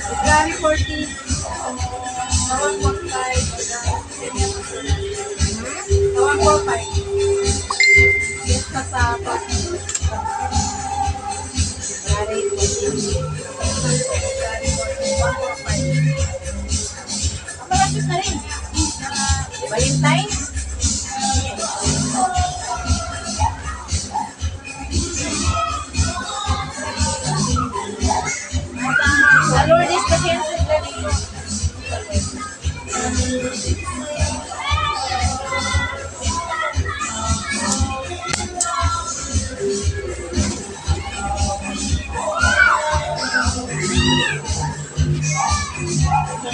February 14, sa 145, sa 145. Yes, pa sa February 14. February 14, 145. Ang malapit na rin. Valentine's. Sa Lourdes kasi yan sila dito. Ito.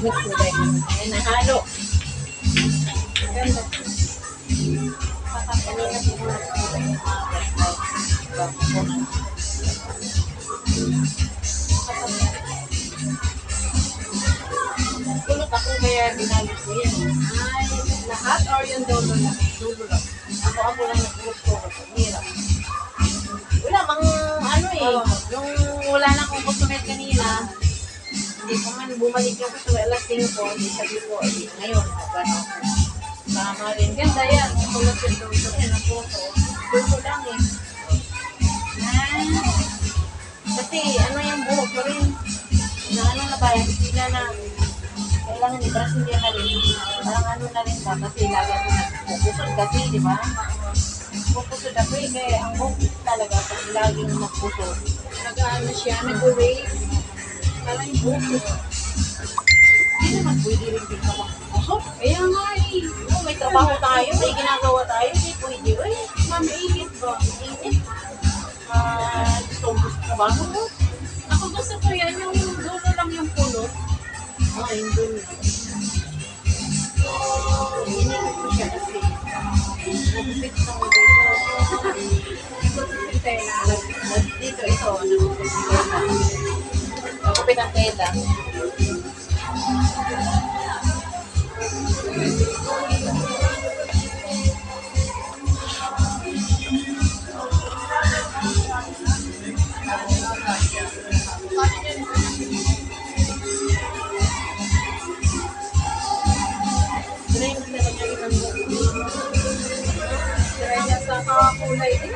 Ayan, nahalo. Ganda. Kanina siguro. Kulot ako kaya binalik ko yan. Ay, lahat or yung dulo lang? Dulo lang. Ako lang nag-group ko. Hirap. Wala, ano eh. Yung wala na akong customer kanina, hindi ko man bumalik yung customer alas 5, hindi sabi ko, ngayon, gano'n. Tama rin. Ganda yan. Kulot yung dulo. Yan ang photo. Dulo lang eh. Kasi ano yung buhok ko rin. Na ano na ba, sila na kailangan i-brush niya na rin. Parang ano na rin ba, kasi lagi ako nagpupusod kasi, di ba? Pupusod ako eh, kaya ang buhok talaga pag laging magpusod. Nag-ano siya, nag-wave. Parang yung buhok. Hindi naman pwede rin din ka magpusod. Kaya nga eh. May trabaho tayo, may ginagawa tayo, hindi pwede. Ay, mamiinit ba? Mainit. Gusto trabaho mo? Ako gusto ko yan, yung dulo lang yung pulot. Yung dulo. Inigit ko siya kasi. Nagupit ko dito. Dito ito, nagupit ang tela. Kulay din.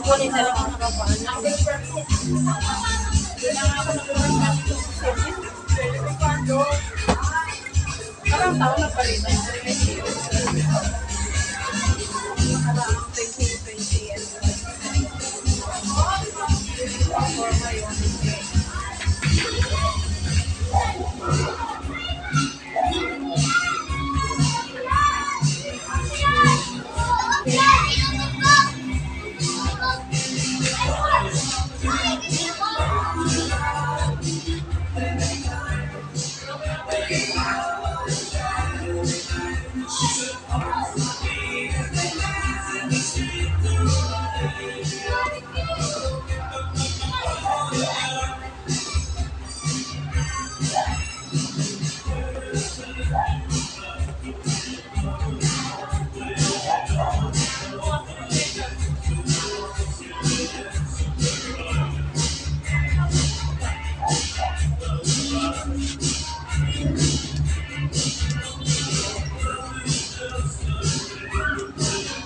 Kulay na lang ang nakapaan. Kailangan ako nagpapagpapag parang taon na pa rin. Parang 2020 yan. Forma yun.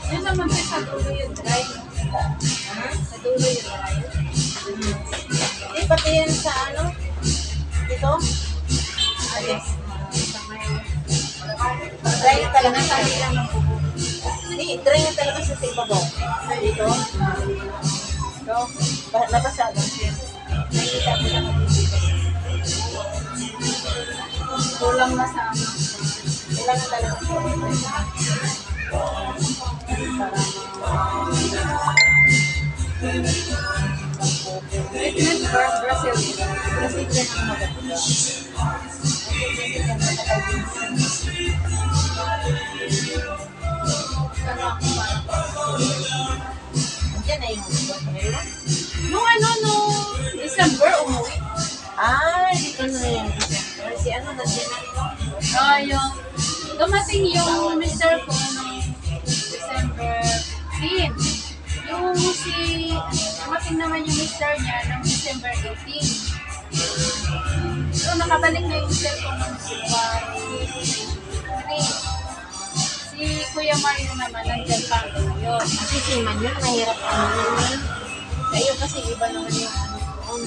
Yun naman din sa dulo yung dry. Sa dulo yung dry. Hindi, pati yan sa ano? Dito? Ayos. Sa may... Dry na talaga sa Tinatali lang ng bubo. Hindi, dry na talaga sa ibabaw. Dito? Ito? Nabasado. Nakikita ko lang ang dito. Kulang na sa ano. Kailangan talaga sa Treatment for Brazilian. Kasi dyan ang maganda. Ano ako parang Diyan na yung meron. nung ano, nung December, umuwi. Ah, dito na yan. Si ano na dyan na ito? Yung dumating yung mister ko nung December 15. Yung dumating naman yung mister niya nung December 18. So, nakabalik na yung mister ko nung February 3. Si Kuya Mario naman, nandiyan pa ngayon. Kasi si Man yun, mahirap ano yun. Kayo kasi iba naman yung ano doon.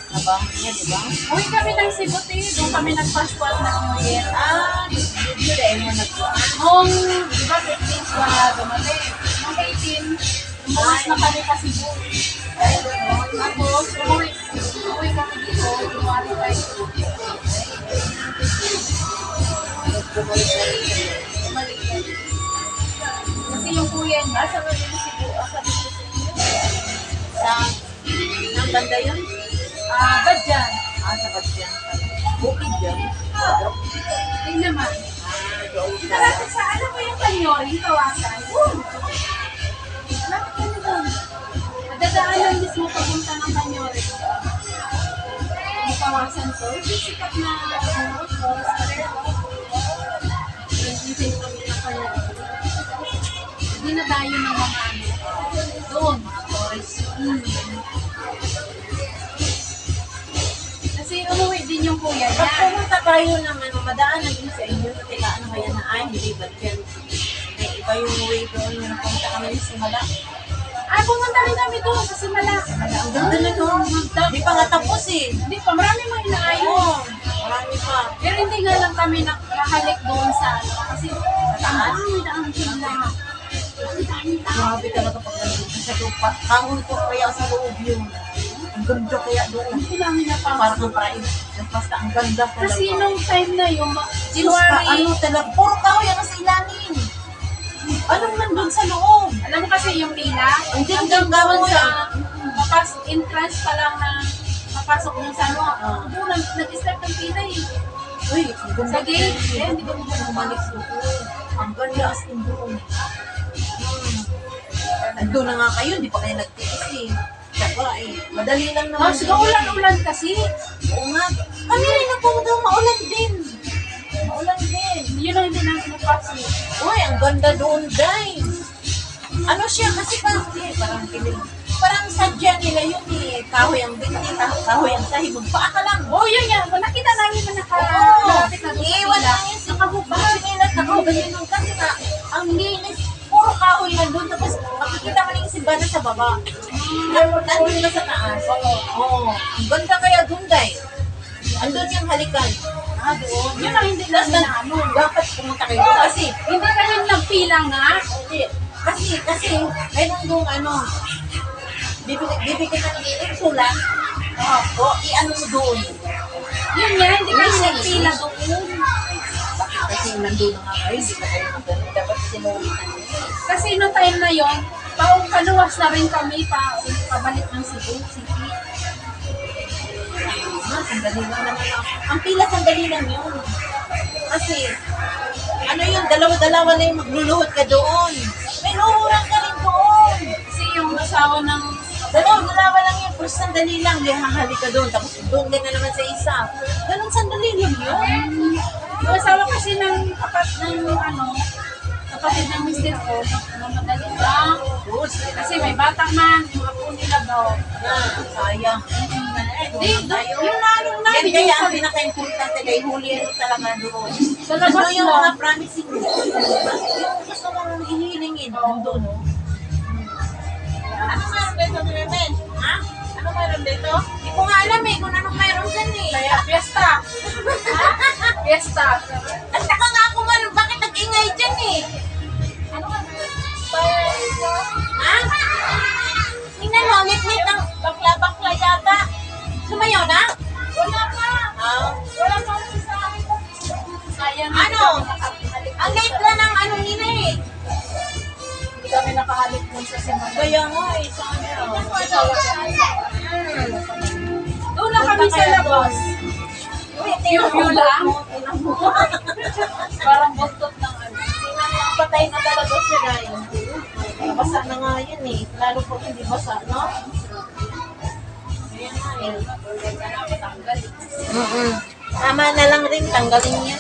Trabaho niya, di ba? Uwi kami ng Cebu, doon kami nag-passport na New Year. Ah, dito dahil mo nagkuhan. Nung, di ba, 15 wala dumating. Nung 18, umuwas na kami sa Cebu. Tapos, umuwi kami dito, January 5. Bumalik na rin. Bumalik kami. Kasi yung kuya niya, Asa na din si Buo? Asa dito si Buo? Sa, ng banda yun? ba't dyan? Ah, sa Badyan. Bukid yun. Yun naman. Ah, doon sa... Malapit sa, alam mo yung kanyoring kawasan? Malapit kami doon. Madadaanan mismo papunta ng kanyoring. Yung kawasan to, sikat na forest. Yung kami na kanyoring. Hindi na tayo ng mga ano. Doon, mga forest. Kasi umuwi din yung kuya Pag niya. pumunta tayo ng ano, madaan na din sa inyo, sa tila ano kaya na ay, hindi ba dyan? May iba yung way doon, yung napunta kami sa Simala. Ay, pumunta rin kami doon sa Simala. Ang ganda na doon. Di pa nga tapos eh. Hindi pa, marami mga inaayos. Oo, marami pa. Pero hindi nga lang kami nakahalik doon sa ano. Kasi, Saan? may daan sila. Ang dami tao. Grabe talaga pag nandun ka sa lupa. Kahon ko kaya sa loob yun. Ang ganda kaya doon. Hindi namin napasok. Parang ang pride. Basta ang ganda talaga. Kasi nung time na yung Sinus pa, ano talaga, puro kahoy ang nasa ilalim. Anong nandun sa loob? alam mo kasi yung pila, Ang hanggang ganda doon gawan sa entrance pa lang na papasok mo sa ano. Ah. Doon, nag-start ng pila eh. Uy, ang ganda. Sa gate, eh, hindi ko bumalik sa loob. Ang ganda as in doon. Andun na nga kayo, di pa kayo nagtiis eh. Saka eh, madali lang naman. Mas gaulan-ulan kasi. Oo nga. Kami rin na pumunta, maulan din. Maulan din. Yun lang din namin napasok. Uy, ang ganda doon, guys. Ano siya, kasi parang parang sadya nila yun eh. Kahoy ang binti, kahoy ang sahig. Magpaa ka lang. Oh, yun yan. Nakita namin na Oo. nakalapit na doon sa Iwan pila. lang yun sa kabubahan nila. Nakaganyan kasi na, ang linis. Puro kahoy na doon. Tapos makikita mo na yung simbana sa baba. Andun na sa taas. Oo. Ang ganda kaya doon, guys. Andun yung halikan. Ah, doon. Yun ang hindi Tapos namin na ano. dapat pumunta kayo doon. Kasi, Hindi kami nagpila nga. kasi, mayroon doon ano, bibigyan ka ng insulan. O, i-ano mo doon. Yun nga, hindi kami nagpila doon. Kasi nandun na nga kayo, hindi ka kayo magaling. Dapat sinulitan niyo. Kasi noong time na yon, paluwas na rin kami pabalik ng Cebu City. Sandali lang naman ako. Ang pila, sandali lang yun. Kasi, ano yun, dalawa-dalawa na yung magluluhod ka doon. May luhuran ka rin doon. Kasi yung asawa ng Ganun, dalawa lang yun. Pero sandali lang, di hahali ka doon. Tapos doon ka na naman sa isa. Ganun, sandali lang yun. Yung asawa kasi ng kapatid ng mister ko, madali lang. Kasi may bata man, yung apo nila daw. Sayang. Yung nanong Yan namin, kaya yung ang sabi, pinaka-importante kay huli mo talaga doon. sa labas Ano yung mo. mga promising mo? Yung gusto mong ihilingin, nandun. Ano meron dito, Tremen? Ha? Ano meron dito? Hindi ko nga alam eh, kung anong meron dyan eh. Kaya, fiesta. Fiesta. At saka nga ako man, bakit nag-ingay dyan eh? Ano ka meron? Ha? Tingnan mo, ngit-ngit ng bakla-bakla yata. Sumayaw na? Wala pa. Wala pa sa akin. Sayang. Ano? Ang late na ng ano nila eh. Hindi kami nakahalik dun sa semana. Kaya nga eh, sana. Doon lang kami sa labas. Yung lang. Parang buntot ng ano. Patay na talaga sila yun. Basa na nga yun eh. Lalo po hindi basa, no? Ayan nga eh. Tanggal. Tama na lang rin, tanggalin niya.